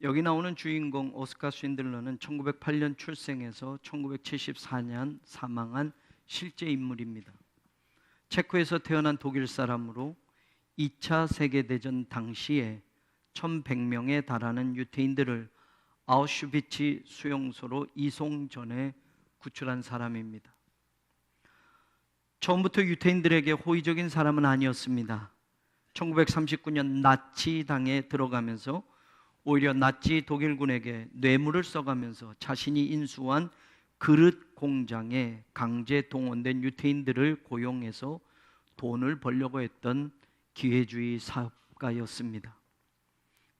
여기 나오는 주인공 오스카 쉰들러는 1908년 출생해서 1974년 사망한 실제 인물입니다. 체코에서 태어난 독일 사람으로 2차 세계대전 당시에 1100명에 달하는 유태인들을 아우슈비츠 수용소로 이송 전에 구출한 사람입니다. 처음부터 유태인들에게 호의적인 사람은 아니었습니다. 1939년 나치당에 들어가면서 오히려 나치 독일군에게 뇌물을 써가면서 자신이 인수한 그릇 공장에 강제 동원된 유태인들을 고용해서 돈을 벌려고 했던 기회주의 사업가였습니다.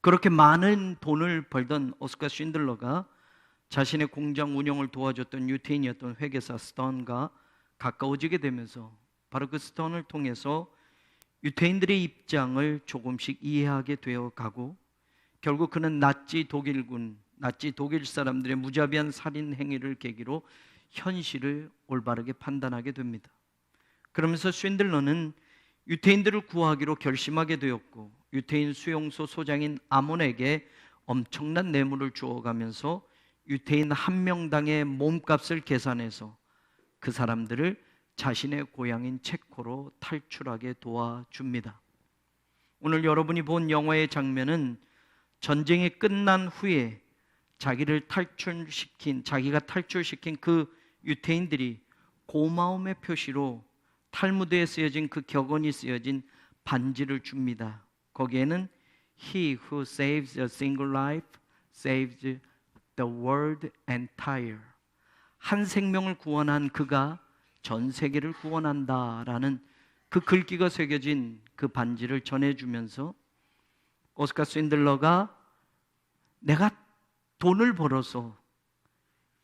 그렇게 많은 돈을 벌던 오스카 쉰들러가 자신의 공장 운영을 도와줬던 유태인이었던 회계사 스턴과 가까워지게 되면서 바로 그 스턴을 통해서 유태인들의 입장을 조금씩 이해하게 되어 가고, 결국 그는 나치 독일 사람들의 무자비한 살인 행위를 계기로 현실을 올바르게 판단하게 됩니다. 그러면서 쉰들러는 유태인들을 구하기로 결심하게 되었고, 유태인 수용소 소장인 아몬에게 엄청난 뇌물을 주어가면서 유태인 한 명당의 몸값을 계산해서 그 사람들을 자신의 고향인 체코로 탈출하게 도와줍니다. 오늘 여러분이 본 영화의 장면은 전쟁이 끝난 후에 자기가 탈출시킨 그 유태인들이 고마움의 표시로 탈무드에 쓰여진 그 격언이 쓰여진 반지를 줍니다. 거기에는 He who saves a single life saves the world entire. 한 생명을 구원한 그가 전 세계를 구원한다라는 그 글귀가 새겨진 그 반지를 전해주면서 오스카 쉰들러가 내가 돈을 벌어서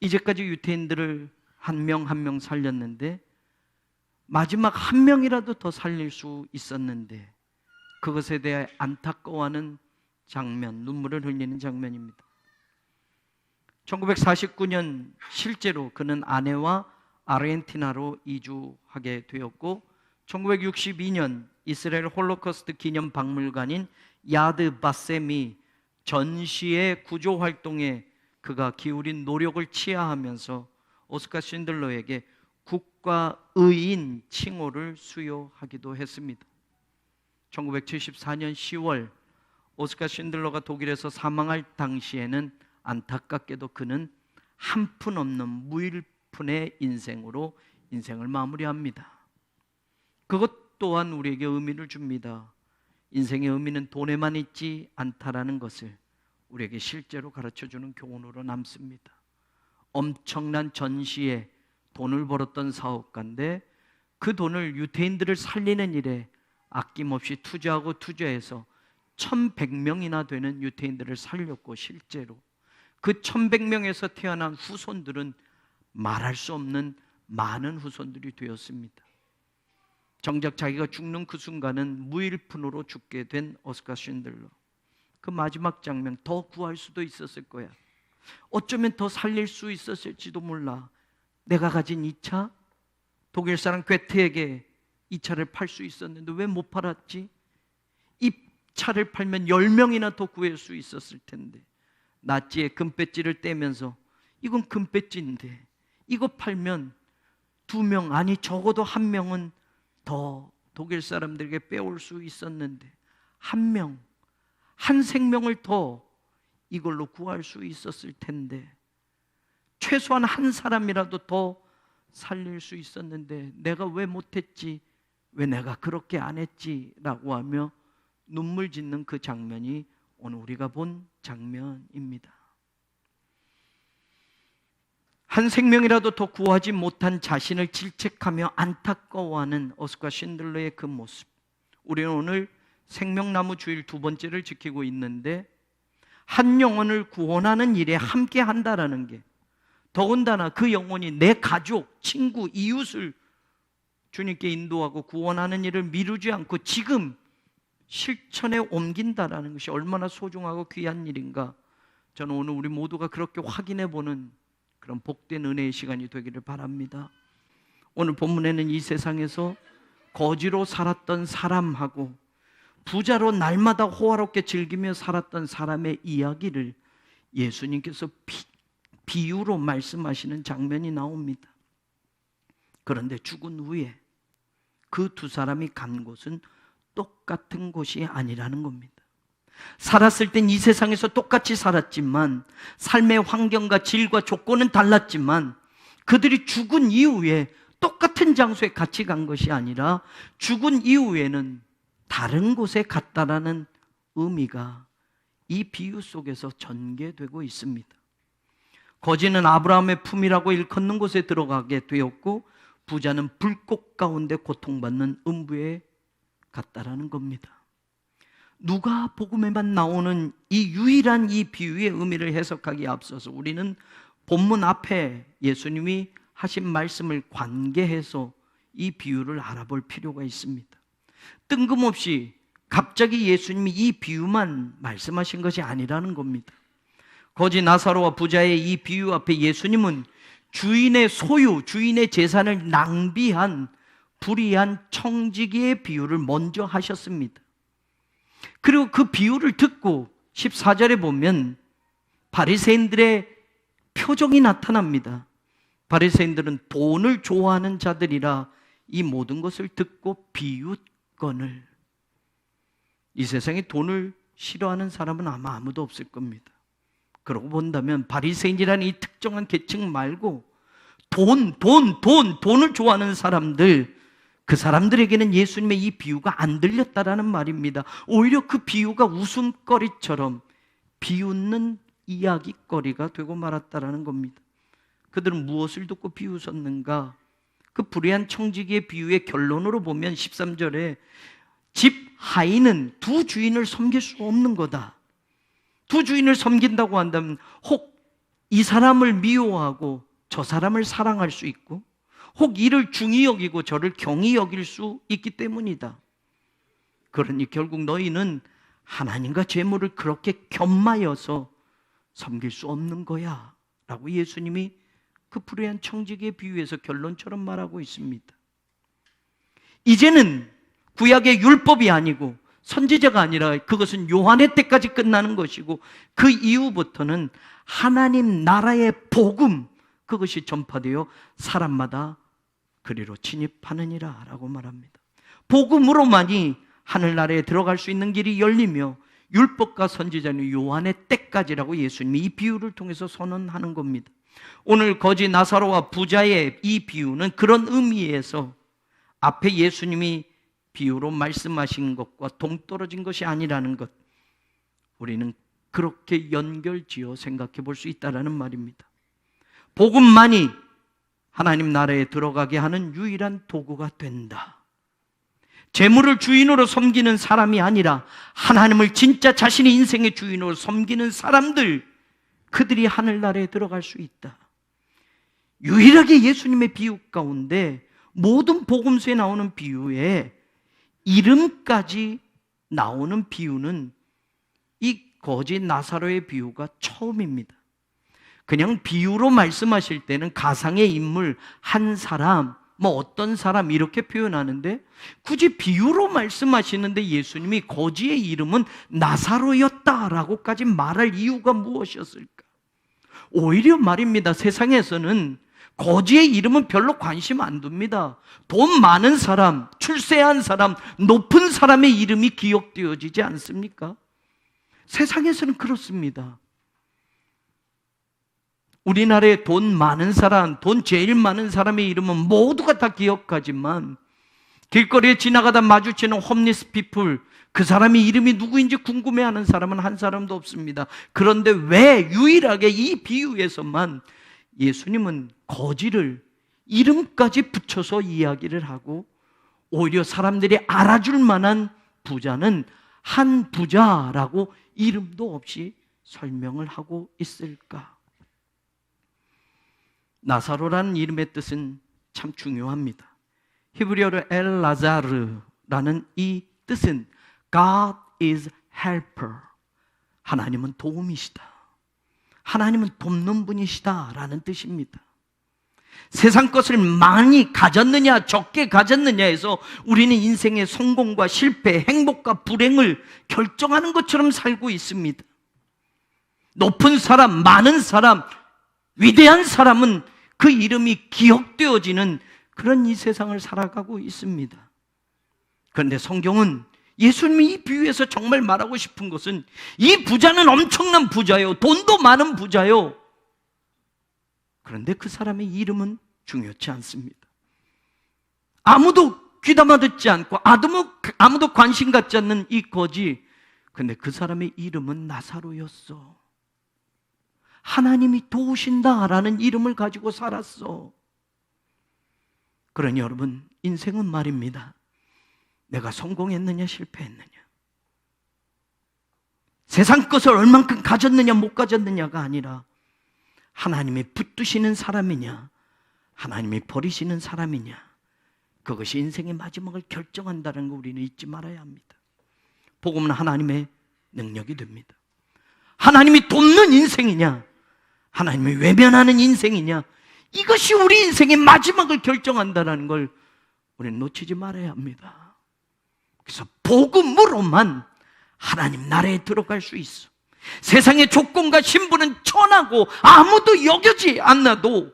이제까지 유태인들을 한 명 한 명 살렸는데 마지막 한 명이라도 더 살릴 수 있었는데 그것에 대해 안타까워하는 장면, 눈물을 흘리는 장면입니다. 1949년 실제로 그는 아내와 아르헨티나로 이주하게 되었고, 1962년 이스라엘 홀로코스트 기념 박물관인 야드 바셈이 전시의 구조 활동에 그가 기울인 노력을 치하하면서 오스카 쉰들러에게 국가의인 칭호를 수여하기도 했습니다. 1974년 10월 오스카 쉰들러가 독일에서 사망할 당시에는 안타깝게도 그는 한 푼 없는 무일푼의 인생으로 인생을 마무리합니다. 그것 또한 우리에게 의미를 줍니다. 인생의 의미는 돈에만 있지 않다라는 것을 우리에게 실제로 가르쳐주는 교훈으로 남습니다. 엄청난 전시에 돈을 벌었던 사업가인데 그 돈을 유태인들을 살리는 일에 아낌없이 투자해서 1100명이나 되는 유태인들을 살렸고, 실제로 그 1100명에서 태어난 후손들은 말할 수 없는 많은 후손들이 되었습니다. 정작 자기가 죽는 그 순간은 무일푼으로 죽게 된 오스카 쉰들러. 그 마지막 장면, 더 구할 수도 있었을 거야. 어쩌면 더 살릴 수 있었을지도 몰라. 내가 가진 이 차, 독일 사람 괴테에게 이 차를 팔 수 있었는데 왜 못 팔았지? 이 차를 팔면 10명이나 더 구할 수 있었을 텐데. 나치의 금배지를 떼면서 이건 금배지인데 이거 팔면 2명, 아니 적어도 1명은 더 독일 사람들에게 빼올 수 있었는데 1명, 한 생명을 더 이걸로 구할 수 있었을 텐데, 최소한 한 사람이라도 더 살릴 수 있었는데 내가 왜 못했지? 왜 내가 그렇게 안 했지? 라고 하며 눈물 짓는 그 장면이 오늘 우리가 본 장면입니다. 한 생명이라도 더 구하지 못한 자신을 질책하며 안타까워하는 오스카 쉰들러의 그 모습. 우리는 오늘 생명나무 주일 2번째를 지키고 있는데, 한 영혼을 구원하는 일에 함께 한다라는 게, 더군다나 그 영혼이 내 가족, 친구, 이웃을 주님께 인도하고 구원하는 일을 미루지 않고 지금 실천에 옮긴다라는 것이 얼마나 소중하고 귀한 일인가. 저는 오늘 우리 모두가 그렇게 확인해 보는 그런 복된 은혜의 시간이 되기를 바랍니다. 오늘 본문에는 이 세상에서 거지로 살았던 사람하고 부자로 날마다 호화롭게 즐기며 살았던 사람의 이야기를 예수님께서 비유로 말씀하시는 장면이 나옵니다. 그런데 죽은 후에 그 두 사람이 간 곳은 똑같은 곳이 아니라는 겁니다. 살았을 땐 이 세상에서 똑같이 살았지만 삶의 환경과 질과 조건은 달랐지만 그들이 죽은 이후에 똑같은 장소에 같이 간 것이 아니라 죽은 이후에는 다른 곳에 갔다라는 의미가 이 비유 속에서 전개되고 있습니다. 거지는 아브라함의 품이라고 일컫는 곳에 들어가게 되었고 부자는 불꽃 가운데 고통받는 음부에 갔다라는 겁니다. 누가복음에만 나오는 이 유일한 이 비유의 의미를 해석하기에 앞서서 우리는 본문 앞에 예수님이 하신 말씀을 관계해서 이 비유를 알아볼 필요가 있습니다. 뜬금없이 갑자기 예수님이 이 비유만 말씀하신 것이 아니라는 겁니다. 거지 나사로와 부자의 이 비유 앞에 예수님은 주인의 소유, 주인의 재산을 낭비한 불의한 청지기의 비유를 먼저 하셨습니다. 그리고 그 비유를 듣고 14절에 보면 바리새인들의 표정이 나타납니다. 바리새인들은 돈을 좋아하는 자들이라 이 모든 것을 듣고 비웃거늘. 이 세상에 돈을 싫어하는 사람은 아마 아무도 없을 겁니다. 그러고 본다면 바리새인이라는 이 특정한 계층 말고 돈을 좋아하는 사람들, 그 사람들에게는 예수님의 이 비유가 안 들렸다라는 말입니다. 오히려 그 비유가 웃음거리처럼 비웃는 이야기거리가 되고 말았다라는 겁니다. 그들은 무엇을 듣고 비웃었는가? 그 불의한 청지기의 비유의 결론으로 보면 13절에 집 하인은 두 주인을 섬길 수 없는 거다. 두 주인을 섬긴다고 한다면 혹 이 사람을 미워하고 저 사람을 사랑할 수 있고 혹 이를 중히 여기고 저를 경히 여길 수 있기 때문이다. 그러니 결국 너희는 하나님과 재물을 그렇게 겸하여서 섬길 수 없는 거야 라고 예수님이 그 불의한 청지기의 비유에서 결론처럼 말하고 있습니다. 이제는 구약의 율법이 아니고 선지자가 아니라 그것은 요한의 때까지 끝나는 것이고 그 이후부터는 하나님 나라의 복음, 그것이 전파되어 사람마다 그리로 진입하느니라 라고 말합니다. 복음으로만이 하늘나라에 들어갈 수 있는 길이 열리며 율법과 선지자는 요한의 때까지라고 예수님이 이 비유를 통해서 선언하는 겁니다. 오늘 거지 나사로와 부자의 이 비유는 그런 의미에서 앞에 예수님이 비유로 말씀하신 것과 동떨어진 것이 아니라는 것, 우리는 그렇게 연결지어 생각해 볼 수 있다는 말입니다. 복음만이 하나님 나라에 들어가게 하는 유일한 도구가 된다. 재물을 주인으로 섬기는 사람이 아니라 하나님을 진짜 자신의 인생의 주인으로 섬기는 사람들, 그들이 하늘나라에 들어갈 수 있다. 유일하게 예수님의 비유 가운데 모든 복음서에 나오는 비유에 이름까지 나오는 비유는 이 거지 나사로의 비유가 처음입니다. 그냥 비유로 말씀하실 때는 가상의 인물, 한 사람, 어떤 사람 이렇게 표현하는데 굳이 비유로 말씀하시는데 예수님이 거지의 이름은 나사로였다라고까지 말할 이유가 무엇이었을까? 오히려 말입니다. 세상에서는 거지의 이름은 별로 관심 안 둡니다. 돈 많은 사람, 출세한 사람, 높은 사람의 이름이 기억되어지지 않습니까? 세상에서는 그렇습니다. 우리나라에 돈 많은 사람, 돈 제일 많은 사람의 이름은 모두가 다 기억하지만 길거리에 지나가다 마주치는 홈리스 피플, 그 사람의 이름이 누구인지 궁금해하는 사람은 한 사람도 없습니다. 그런데 왜 유일하게 이 비유에서만 예수님은 거지를 이름까지 붙여서 이야기를 하고 오히려 사람들이 알아줄 만한 부자는 한 부자라고 이름도 없이 설명을 하고 있을까? 나사로라는 이름의 뜻은 참 중요합니다. 히브리어로 엘라자르라는 이 뜻은 God is helper, 하나님은 도움이시다, 하나님은 돕는 분이시다 라는 뜻입니다. 세상 것을 많이 가졌느냐 적게 가졌느냐에서 우리는 인생의 성공과 실패, 행복과 불행을 결정하는 것처럼 살고 있습니다. 높은 사람, 많은 사람, 위대한 사람은 그 이름이 기억되어지는 그런 이 세상을 살아가고 있습니다. 그런데 성경은 예수님이 이 비유에서 정말 말하고 싶은 것은 이 부자는 엄청난 부자요, 돈도 많은 부자요. 그런데 그 사람의 이름은 중요치 않습니다. 아무도 귀담아 듣지 않고 아무도 관심 갖지 않는 이 거지. 근데 그 사람의 이름은 나사로였어. 하나님이 도우신다라는 이름을 가지고 살았어. 그러니 여러분, 인생은 말입니다. 내가 성공했느냐 실패했느냐, 세상 것을 얼만큼 가졌느냐 못 가졌느냐가 아니라 하나님이 붙드시는 사람이냐 하나님이 버리시는 사람이냐, 그것이 인생의 마지막을 결정한다는 거 우리는 잊지 말아야 합니다. 복음은 하나님의 능력이 됩니다. 하나님이 돕는 인생이냐 하나님이 외면하는 인생이냐, 이것이 우리 인생의 마지막을 결정한다는 걸 우리는 놓치지 말아야 합니다. 그래서 복음으로만 하나님 나라에 들어갈 수 있어. 세상의 조건과 신분은 천하고 아무도 여겨지 않아도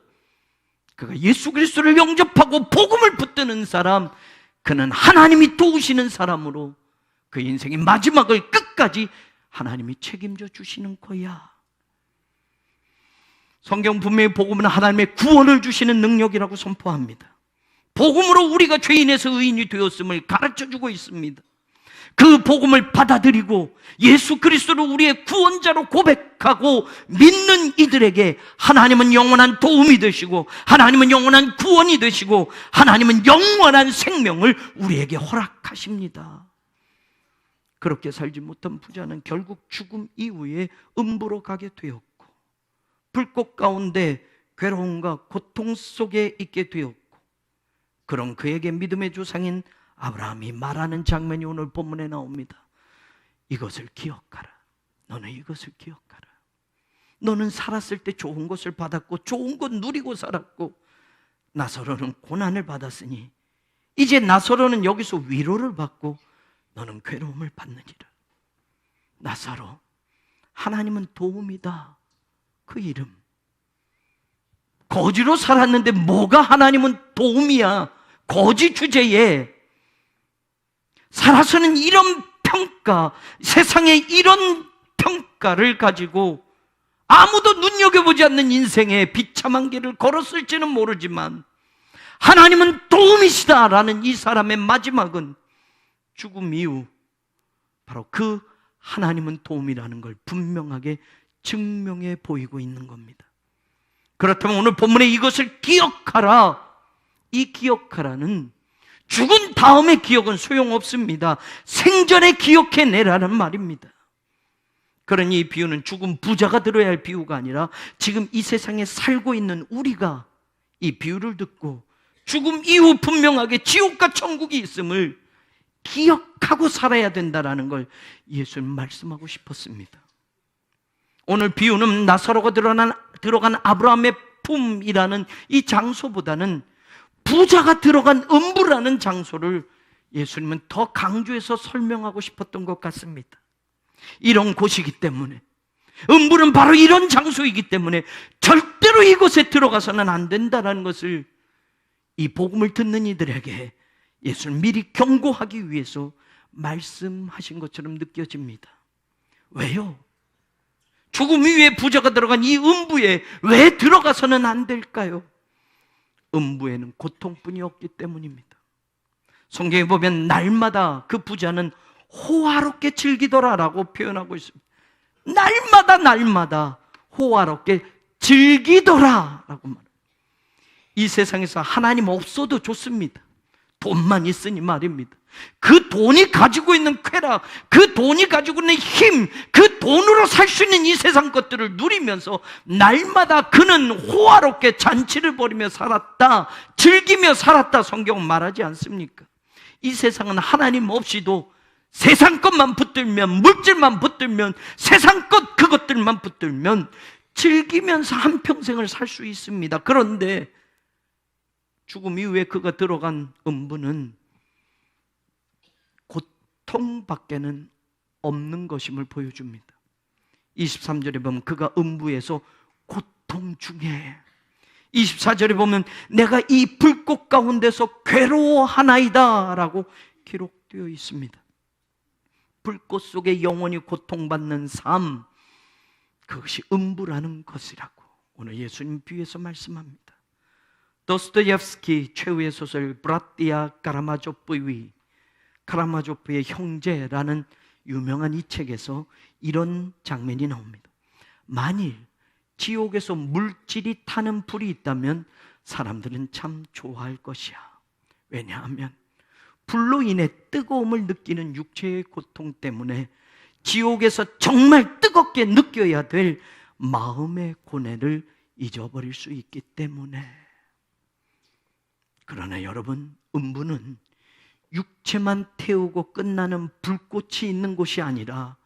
그가 예수 그리스도를 영접하고 복음을 붙드는 사람, 그는 하나님이 도우시는 사람으로 그 인생의 마지막을 끝까지 하나님이 책임져 주시는 거야. 성경 분명히 복음은 하나님의 구원을 주시는 능력이라고 선포합니다. 복음으로 우리가 죄인에서 의인이 되었음을 가르쳐주고 있습니다. 그 복음을 받아들이고 예수 그리스도를 우리의 구원자로 고백하고 믿는 이들에게 하나님은 영원한 도움이 되시고 하나님은 영원한 구원이 되시고 하나님은 영원한 생명을 우리에게 허락하십니다. 그렇게 살지 못한 부자는 결국 죽음 이후에 음부로 가게 되었고 불꽃 가운데 괴로움과 고통 속에 있게 되었고, 그런 그에게 믿음의 조상인 아브라함이 말하는 장면이 오늘 본문에 나옵니다. 이것을 기억하라. 너는 이것을 기억하라. 너는 살았을 때 좋은 것을 받았고 좋은 것 누리고 살았고 나사로는 고난을 받았으니 이제 나사로는 여기서 위로를 받고 너는 괴로움을 받느니라. 나사로, 하나님은 도움이다. 그 이름. 거지로 살았는데 뭐가 하나님은 도움이야. 거지 주제에 살아서는 이런 평가, 세상에 이런 평가를 가지고 아무도 눈여겨보지 않는 인생의 비참한 길을 걸었을지는 모르지만 하나님은 도움이시다라는 이 사람의 마지막은 죽음 이후 바로 그 하나님은 도움이라는 걸 분명하게 증명해 보이고 있는 겁니다. 그렇다면 오늘 본문에 이것을 기억하라, 이 기억하라는 죽은 다음의 기억은 소용없습니다. 생전에 기억해내라는 말입니다. 그러니 이 비유는 죽은 부자가 들어야 할 비유가 아니라 지금 이 세상에 살고 있는 우리가 이 비유를 듣고 죽음 이후 분명하게 지옥과 천국이 있음을 기억하고 살아야 된다는 걸 예수님 말씀하고 싶었습니다. 오늘 비유는 나사로가 들어간 아브라함의 품이라는 이 장소보다는 부자가 들어간 음부라는 장소를 예수님은 더 강조해서 설명하고 싶었던 것 같습니다. 이런 곳이기 때문에, 음부는 바로 이런 장소이기 때문에 절대로 이곳에 들어가서는 안 된다는 것을 이 복음을 듣는 이들에게 예수는 미리 경고하기 위해서 말씀하신 것처럼 느껴집니다. 왜요? 죽음 위에 부자가 들어간 이 음부에 왜 들어가서는 안 될까요? 음부에는 고통뿐이 없기 때문입니다. 성경에 보면 날마다 그 부자는 호화롭게 즐기더라라고 표현하고 있습니다. 날마다 호화롭게 즐기더라라고 말합니다. 이 세상에서 하나님 없어도 좋습니다. 돈만 있으니 말입니다. 그 돈이 가지고 있는 쾌락, 그 돈이 가지고 있는 힘, 그 돈으로 살 수 있는 이 세상 것들을 누리면서 날마다 그는 호화롭게 잔치를 벌이며 살았다, 즐기며 살았다, 성경은 말하지 않습니까? 이 세상은 하나님 없이도 세상 것만 붙들면, 물질만 붙들면, 세상 것 그것들만 붙들면 즐기면서 한평생을 살 수 있습니다. 그런데 죽음 이후에 그가 들어간 음부는 고통밖에는 없는 것임을 보여줍니다. 23절에 보면 그가 음부에서 고통 중에, 24절에 보면 내가 이 불꽃 가운데서 괴로워하나이다 라고 기록되어 있습니다. 불꽃 속에 영원히 고통받는 삶, 그것이 음부라는 것이라고 오늘 예수님 비유에서 말씀합니다. 도스토옙스키 최후의 소설 브라티아 카라마조프의 형제라는 유명한 이 책에서 이런 장면이 나옵니다. 만일 지옥에서 물질이 타는 불이 있다면 사람들은 참 좋아할 것이야. 왜냐하면 불로 인해 뜨거움을 느끼는 육체의 고통 때문에 지옥에서 정말 뜨겁게 느껴야 될 마음의 고뇌를 잊어버릴 수 있기 때문에. 그러나 여러분, 음부는 육체만 태우고 끝나는 불꽃이 있는 곳이 아니라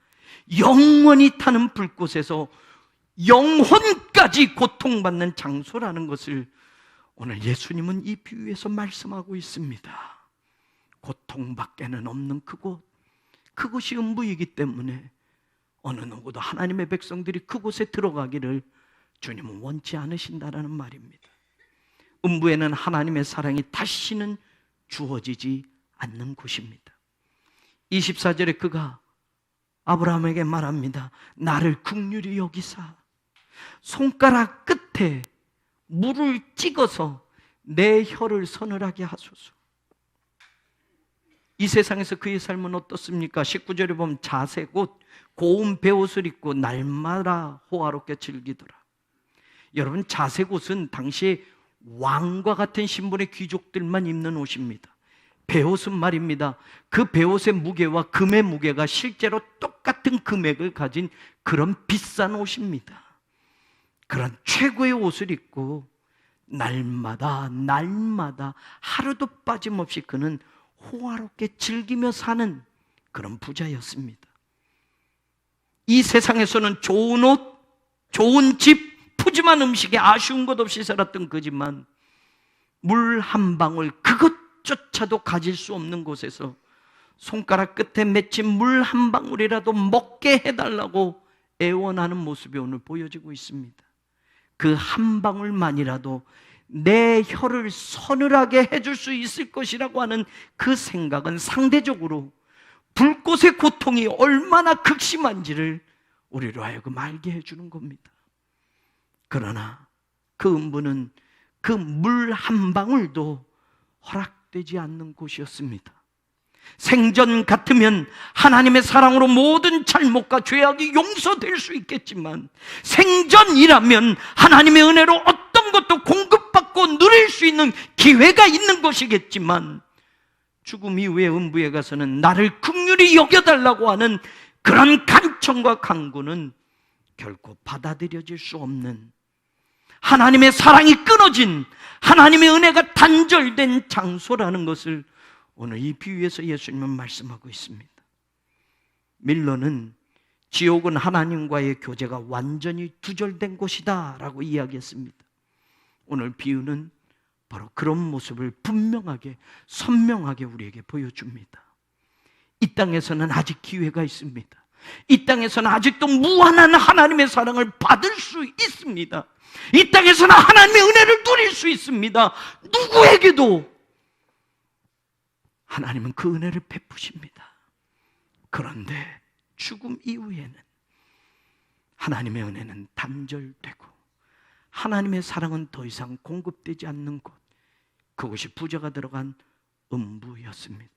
영원히 타는 불꽃에서 영혼까지 고통받는 장소라는 것을 오늘 예수님은 이 비유에서 말씀하고 있습니다. 고통밖에는 없는 그곳이 음부이기 때문에 어느 누구도 하나님의 백성들이 그곳에 들어가기를 주님은 원치 않으신다라는 말입니다. 음부에는 하나님의 사랑이 다시는 주어지지 않는 곳입니다. 24절에 그가 아브라함에게 말합니다. 나를 긍휼히 여기사 손가락 끝에 물을 찍어서 내 혀를 서늘하게 하소서. 이 세상에서 그의 삶은 어떻습니까? 19절에 보면 자색 옷, 고운 베옷을 입고 날마다 호화롭게 즐기더라. 여러분, 자색 옷은 당시에 왕과 같은 신분의 귀족들만 입는 옷입니다. 베옷은 말입니다, 그 베옷의 무게와 금의 무게가 실제로 똑같은 금액을 가진 그런 비싼 옷입니다. 그런 최고의 옷을 입고 날마다 하루도 빠짐없이 그는 호화롭게 즐기며 사는 그런 부자였습니다. 이 세상에서는 좋은 옷, 좋은 집, 푸짐한 음식에 아쉬운 것 없이 살았던 그지만 물 한 방울 그것조차도 가질 수 없는 곳에서 손가락 끝에 맺힌 물 한 방울이라도 먹게 해달라고 애원하는 모습이 오늘 보여지고 있습니다. 그 한 방울만이라도 내 혀를 서늘하게 해줄 수 있을 것이라고 하는 그 생각은 상대적으로 불꽃의 고통이 얼마나 극심한지를 우리로 하여금 알게 해주는 겁니다. 그러나 그 음부는 그 물 한 방울도 허락되지 않는 곳이었습니다. 생전 같으면 하나님의 사랑으로 모든 잘못과 죄악이 용서될 수 있겠지만, 생전이라면 하나님의 은혜로 어떤 것도 공급받고 누릴 수 있는 기회가 있는 것이겠지만, 죽음 이후에 음부에 가서는 나를 긍휼히 여겨달라고 하는 그런 간청과 간구는 결코 받아들여질 수 없는, 하나님의 사랑이 끊어진, 하나님의 은혜가 단절된 장소라는 것을 오늘 이 비유에서 예수님은 말씀하고 있습니다. 밀러는 지옥은 하나님과의 교제가 완전히 두절된 곳이다 라고 이야기했습니다. 오늘 비유는 바로 그런 모습을 분명하게, 선명하게 우리에게 보여줍니다. 이 땅에서는 아직 기회가 있습니다. 이 땅에서는 아직도 무한한 하나님의 사랑을 받을 수 있습니다. 이 땅에서는 하나님의 은혜를 누릴 수 있습니다. 누구에게도 하나님은 그 은혜를 베푸십니다. 그런데 죽음 이후에는 하나님의 은혜는 단절되고 하나님의 사랑은 더 이상 공급되지 않는 곳, 그것이 부자가 들어간 음부였습니다.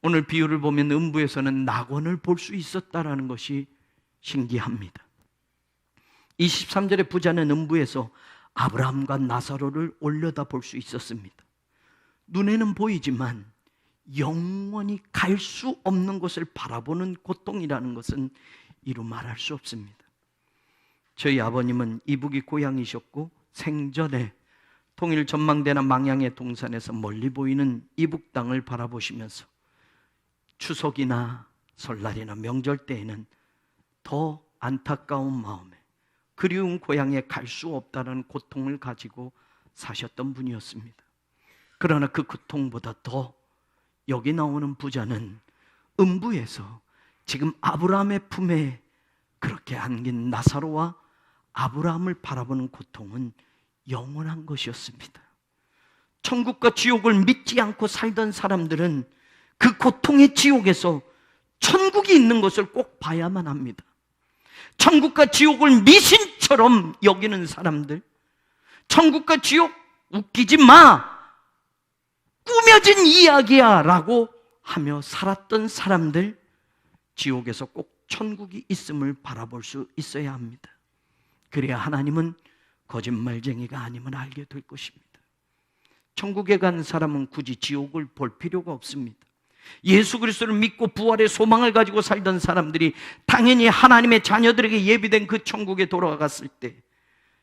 오늘 비유를 보면 음부에서는 낙원을 볼 수 있었다라는 것이 신기합니다. 23절의 부자는 음부에서 아브라함과 나사로를 올려다 볼 수 있었습니다. 눈에는 보이지만 영원히 갈 수 없는 곳을 바라보는 고통이라는 것은 이루 말할 수 없습니다. 저희 아버님은 이북이 고향이셨고 생전에 통일 전망대나 망향의 동산에서 멀리 보이는 이북 땅을 바라보시면서 추석이나 설날이나 명절 때에는 더 안타까운 마음에 그리운 고향에 갈 수 없다는 고통을 가지고 사셨던 분이었습니다. 그러나 그 고통보다 더 여기 나오는 부자는 음부에서 지금 아브라함의 품에 그렇게 안긴 나사로와 아브라함을 바라보는 고통은 영원한 것이었습니다. 천국과 지옥을 믿지 않고 살던 사람들은 그 고통의 지옥에서 천국이 있는 것을 꼭 봐야만 합니다. 천국과 지옥을 미신처럼 여기는 사람들, 천국과 지옥 웃기지 마, 꾸며진 이야기야 라고 하며 살았던 사람들, 지옥에서 꼭 천국이 있음을 바라볼 수 있어야 합니다. 그래야 하나님은 거짓말쟁이가 아님을 알게 될 것입니다. 천국에 간 사람은 굳이 지옥을 볼 필요가 없습니다. 예수 그리스도를 믿고 부활의 소망을 가지고 살던 사람들이 당연히 하나님의 자녀들에게 예비된 그 천국에 돌아갔을 때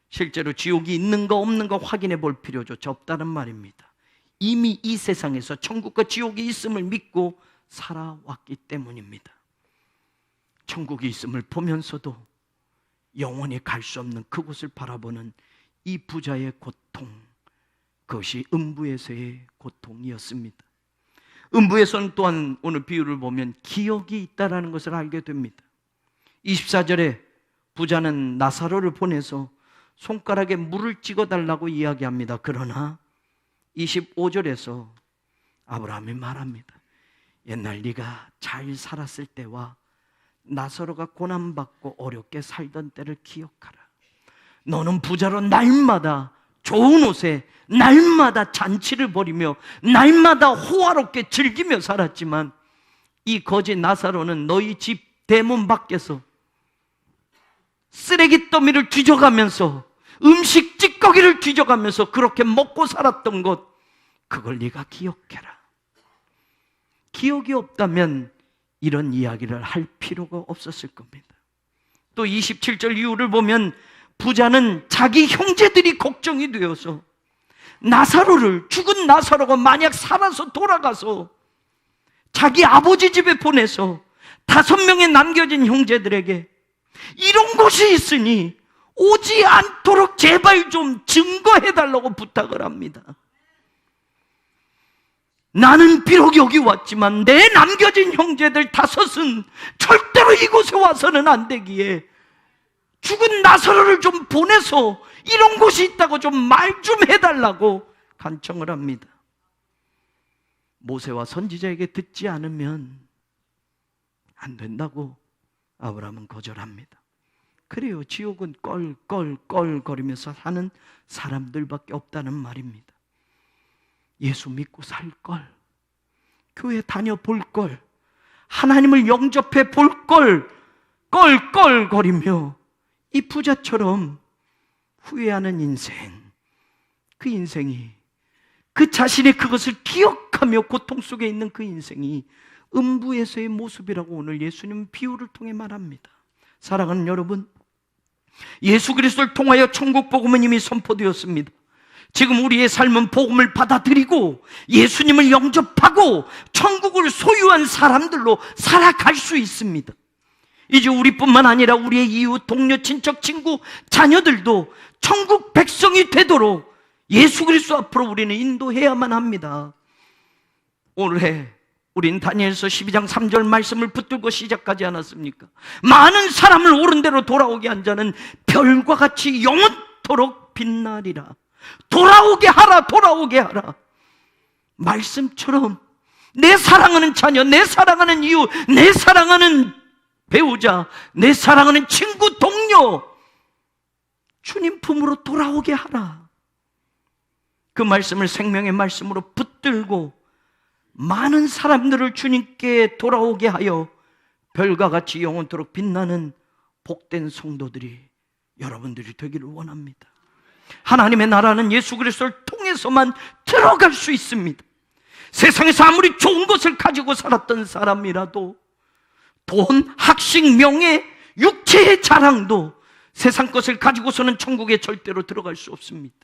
실제로 지옥이 있는가 없는가 확인해 볼 필요조차 없다는 말입니다. 이미 이 세상에서 천국과 지옥이 있음을 믿고 살아왔기 때문입니다. 천국이 있음을 보면서도 영원히 갈 수 없는 그곳을 바라보는 이 부자의 고통, 그것이 음부에서의 고통이었습니다. 음부에서는 또한 오늘 비유를 보면 기억이 있다는 것을 알게 됩니다. 24절에 부자는 나사로를 보내서 손가락에 물을 찍어달라고 이야기합니다. 그러나 25절에서 아브라함이 말합니다. 옛날 네가 잘 살았을 때와 나사로가 고난받고 어렵게 살던 때를 기억하라. 너는 부자로 날마다 좋은 옷에 날마다 잔치를 벌이며 날마다 호화롭게 즐기며 살았지만 이 거지 나사로는 너희 집 대문 밖에서 쓰레기 더미를 뒤져가면서 음식 찌꺼기를 뒤져가면서 그렇게 먹고 살았던 것, 그걸 네가 기억해라. 기억이 없다면 이런 이야기를 할 필요가 없었을 겁니다. 또 27절 이후를 보면 부자는 자기 형제들이 걱정이 되어서 나사로를, 죽은 나사로가 만약 살아서 돌아가서 자기 아버지 집에 보내서 5명의 남겨진 형제들에게 이런 곳이 있으니 오지 않도록 제발 좀 증거해달라고 부탁을 합니다. 나는 비록 여기 왔지만 내 남겨진 형제들 5은 절대로 이곳에 와서는 안 되기에 죽은 나사로를 좀 보내서 이런 곳이 있다고 좀 말 좀 해달라고 간청을 합니다. 모세와 선지자에게 듣지 않으면 안 된다고 아브라함은 거절합니다. 그래요, 지옥은 껄껄껄거리면서 사는 사람들밖에 없다는 말입니다. 예수 믿고 살 걸, 교회 다녀볼 걸, 하나님을 영접해 볼 걸 껄껄거리며 이 부자처럼 후회하는 인생, 그 인생이, 그 자신의 그것을 기억하며 고통 속에 있는 그 인생이 음부에서의 모습이라고 오늘 예수님은 비유를 통해 말합니다. 사랑하는 여러분, 예수 그리스도를 통하여 천국 복음은 이미 선포되었습니다. 지금 우리의 삶은 복음을 받아들이고 예수님을 영접하고 천국을 소유한 사람들로 살아갈 수 있습니다. 이제 우리뿐만 아니라 우리의 이웃, 동료, 친척, 친구, 자녀들도 천국 백성이 되도록 예수 그리스도 앞으로 우리는 인도해야만 합니다. 올해 우린 다니엘서 12장 3절 말씀을 붙들고 시작하지 않았습니까? 많은 사람을 옳은 대로 돌아오게 한 자는 별과 같이 영원토록 빛나리라. 돌아오게 하라, 돌아오게 하라. 말씀처럼 내 사랑하는 자녀, 내 사랑하는 이웃, 내 사랑하는 배우자, 내 사랑하는 친구, 동료, 주님 품으로 돌아오게 하라. 그 말씀을 생명의 말씀으로 붙들고 많은 사람들을 주님께 돌아오게 하여 별과 같이 영원토록 빛나는 복된 성도들이 여러분들이 되기를 원합니다. 하나님의 나라는 예수 그리스도를 통해서만 들어갈 수 있습니다. 세상에서 아무리 좋은 것을 가지고 살았던 사람이라도 돈, 학식, 명예, 육체의 자랑도 세상 것을 가지고서는 천국에 절대로 들어갈 수 없습니다.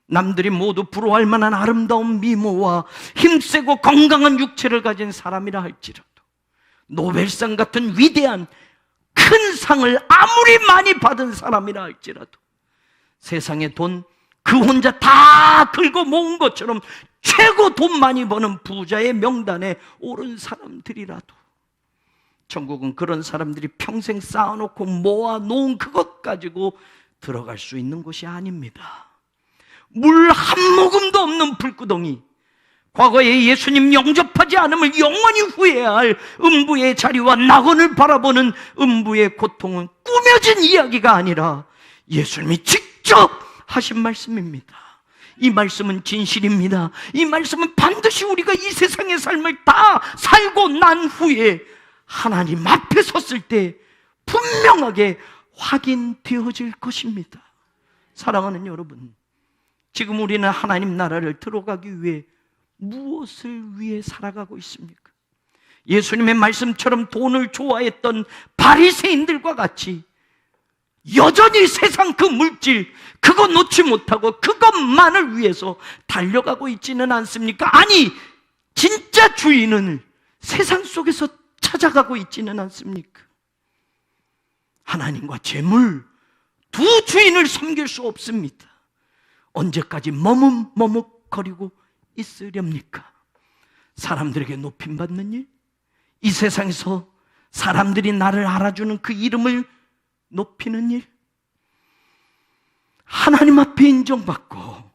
남들이 모두 부러워할 만한 아름다운 미모와 힘세고 건강한 육체를 가진 사람이라 할지라도, 노벨상 같은 위대한 큰 상을 아무리 많이 받은 사람이라 할지라도, 세상의 돈 그 혼자 다 긁어 모은 것처럼 최고 돈 많이 버는 부자의 명단에 오른 사람들이라도 천국은 그런 사람들이 평생 쌓아놓고 모아놓은 그것 가지고 들어갈 수 있는 곳이 아닙니다. 물 한 모금도 없는 불구덩이, 과거에 예수님 영접하지 않음을 영원히 후회해야 할 음부의 자리와 낙원을 바라보는 음부의 고통은 꾸며진 이야기가 아니라 예수님이 직접 하신 말씀입니다. 이 말씀은 진실입니다. 이 말씀은 반드시 우리가 이 세상의 삶을 다 살고 난 후에 하나님 앞에 섰을 때 분명하게 확인되어질 것입니다. 사랑하는 여러분, 지금 우리는 하나님 나라를 들어가기 위해 무엇을 위해 살아가고 있습니까? 예수님의 말씀처럼 돈을 좋아했던 바리새인들과 같이 여전히 세상 그 물질, 그거 놓지 못하고 그것만을 위해서 달려가고 있지는 않습니까? 아니, 진짜 주인은 세상 속에서 찾아가고 있지는 않습니까? 하나님과 재물, 두 주인을 섬길 수 없습니다. 언제까지 머뭇머뭇거리고 있으렵니까? 사람들에게 높임받는 일, 이 세상에서 사람들이 나를 알아주는 그 이름을 높이는 일, 하나님 앞에 인정받고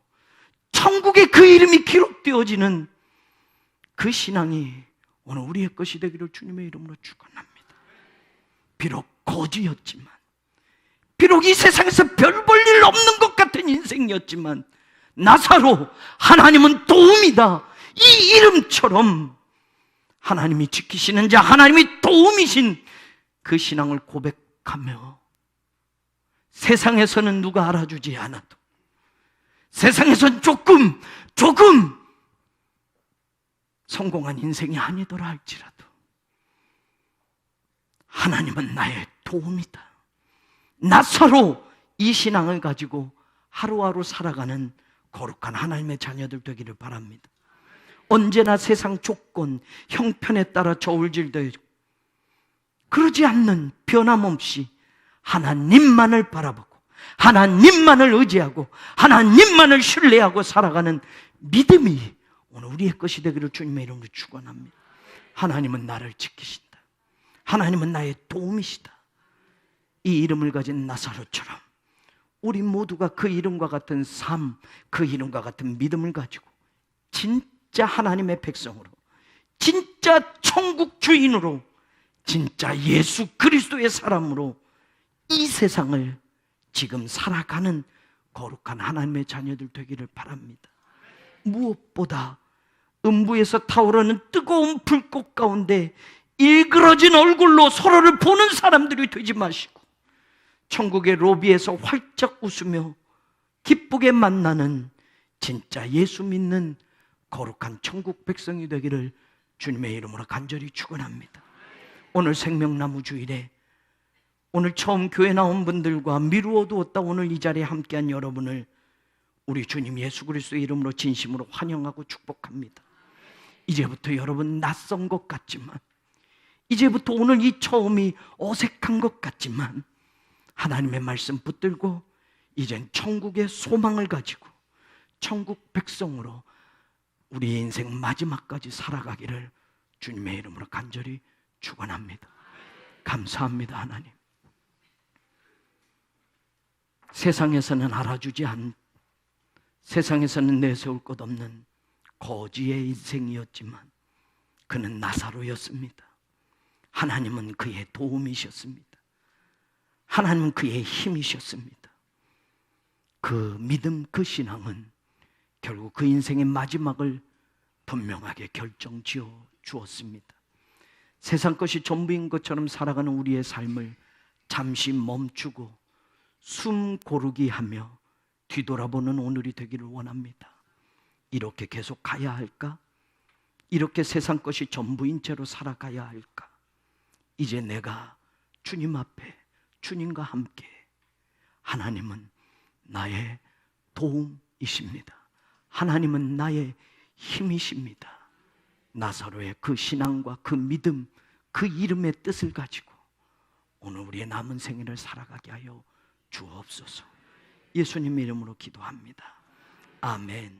천국에 그 이름이 기록되어지는 그 신앙이 오늘 우리의 것이 되기를 주님의 이름으로 축원합니다. 비록 거지였지만, 비록 이 세상에서 별 볼 일 없는 것 같은 인생이었지만, 나사로 하나님은 도움이다, 이 이름처럼 하나님이 지키시는 자, 하나님이 도움이신 그 신앙을 고백하며 세상에서는 누가 알아주지 않아도, 세상에선 조금 성공한 인생이 아니더라 할지라도 하나님은 나의 도움이다, 나사로 이 신앙을 가지고 하루하루 살아가는 거룩한 하나님의 자녀들 되기를 바랍니다. 언제나 세상 조건, 형편에 따라 저울질되고 그러지 않는, 변함없이 하나님만을 바라보고 하나님만을 의지하고 하나님만을 신뢰하고 살아가는 믿음이 오늘 우리의 것이 되기를 주님의 이름으로 축원합니다. 하나님은 나를 지키신다, 하나님은 나의 도움이시다, 이 이름을 가진 나사로처럼 우리 모두가 그 이름과 같은 삶, 그 이름과 같은 믿음을 가지고 진짜 하나님의 백성으로, 진짜 천국 주인으로, 진짜 예수 그리스도의 사람으로 이 세상을 지금 살아가는 거룩한 하나님의 자녀들 되기를 바랍니다. 무엇보다 음부에서 타오르는 뜨거운 불꽃 가운데 일그러진 얼굴로 서로를 보는 사람들이 되지 마시고 천국의 로비에서 활짝 웃으며 기쁘게 만나는 진짜 예수 믿는 거룩한 천국 백성이 되기를 주님의 이름으로 간절히 축원합니다. 오늘 생명나무 주일에 오늘 처음 교회 나온 분들과 미루어 두었다 오늘 이 자리에 함께한 여러분을 우리 주님 예수 그리스도의 이름으로 진심으로 환영하고 축복합니다. 이제부터 여러분 낯선 것 같지만, 이제부터 오늘 이 처음이 어색한 것 같지만 하나님의 말씀 붙들고 이젠 천국의 소망을 가지고 천국 백성으로 우리 인생 마지막까지 살아가기를 주님의 이름으로 간절히 축원합니다. 감사합니다. 하나님, 세상에서는 알아주지 않은, 세상에서는 내세울 것 없는 거지의 인생이었지만 그는 나사로였습니다. 하나님은 그의 도움이셨습니다. 하나님은 그의 힘이셨습니다. 그 믿음, 그 신앙은 결국 그 인생의 마지막을 분명하게 결정지어 주었습니다. 세상 것이 전부인 것처럼 살아가는 우리의 삶을 잠시 멈추고 숨 고르기 하며 뒤돌아보는 오늘이 되기를 원합니다. 이렇게 계속 가야 할까? 이렇게 세상 것이 전부인 채로 살아가야 할까? 이제 내가 주님 앞에 주님과 함께, 하나님은 나의 도움이십니다. 하나님은 나의 힘이십니다. 나사로의 그 신앙과 그 믿음, 그 이름의 뜻을 가지고 오늘 우리의 남은 생애를 살아가게 하여 주옵소서. 예수님의 이름으로 기도합니다. 아멘.